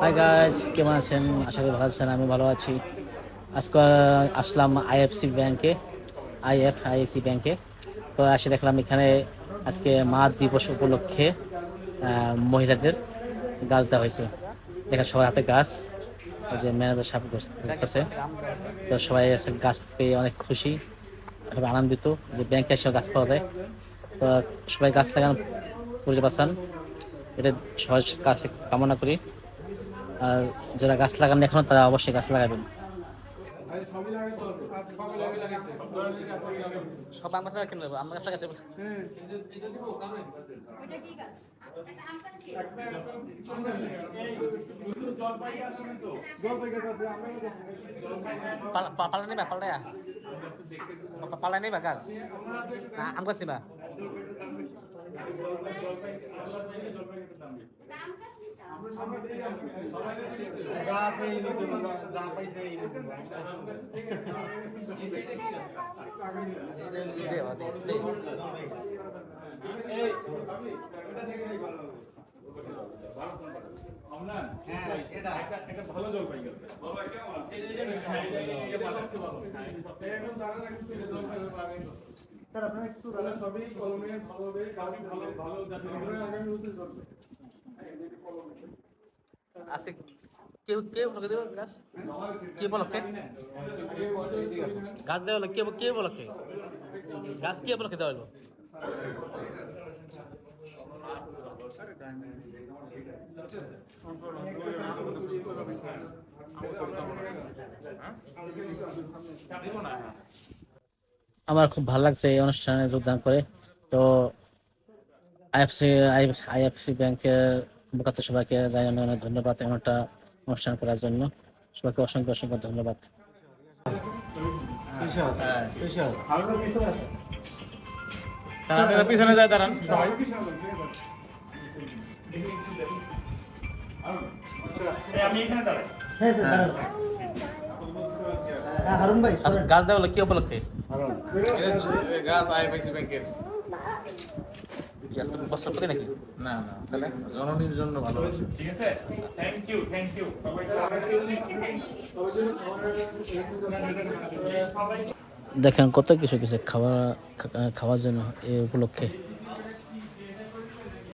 Hi guys, কেমন আছেন? আশা করি ভালো আছেন। আমি ভালো আছি। আজকে আসলাম আইএফআইসি ব্যাংকে। তো এসে দেখলাম এখানে আজকে মা দিবস উপলক্ষে মহিলাদের গাছ দেওয়া হয়েছে। দেখেন সবার হাতে গাছ, ওই যে ম্যানেজার সাহেব করতেছে। তো সবাই আছে গাছ পেয়ে অনেক খুশি, খুব আনন্দিত যে ব্যাংকে এসে গাছ পাওয়া যায়। তো সবাই গাছ লাগান, পরিবেশ বাঁচান, এটা সবার কাছে কামনা করি। আর যারা গাছ লাগান এখনো, তারা অবশ্যই গাছ লাগাবেন। সব আম গাছ লাগা কেন দেবো? আম গাছ লাগাতে পালা নেবা, পালা নেবা গাছ, আম গাছ নেবা। যা আছে এই নিতে পারবা, যা পাইছে এই নিতে ভালো জল পাই গেল। স্যার আপনারা একটু সবই কলমে ভালোভাবে ভালো ভালো আগামী বছর করবে। আজকে কেউ কেউ বলকে দেবো গাছ, কে বলকে গাছ দেওয়া হলো, কে বলকে গাছ কে বলকে দেওয়া হলো? আমার খুব ভালো লাগছে এই অনুষ্ঠানে যোগদান করে। তো আইএফসি আইএফসি ব্যাংকের মুখপাত্র সবাইকে জানাই অনেক অনেক ধন্যবাদ এমন একটা অনুষ্ঠান করার জন্য। সবাইকে অসংখ্য অসংখ্য ধন্যবাদ। পিছনে যায় দাঁড়ান সবাই। আমি এখানে দাঁড়াই। হ্যাঁ স্যার হারুন ভাই গাছ দেওয়া হলো কি উপলক্ষে? গাছ আইএফআইসি ব্যাংকের কি আজকে বছর প্রতি নাকি? না না তাহলে জননীর জন্য ভালো আছে। ঠিক আছে, থ্যাংক ইউ দেখেন কত কিছু কিছু খাওয়ার জন্য এই উপলক্ষে।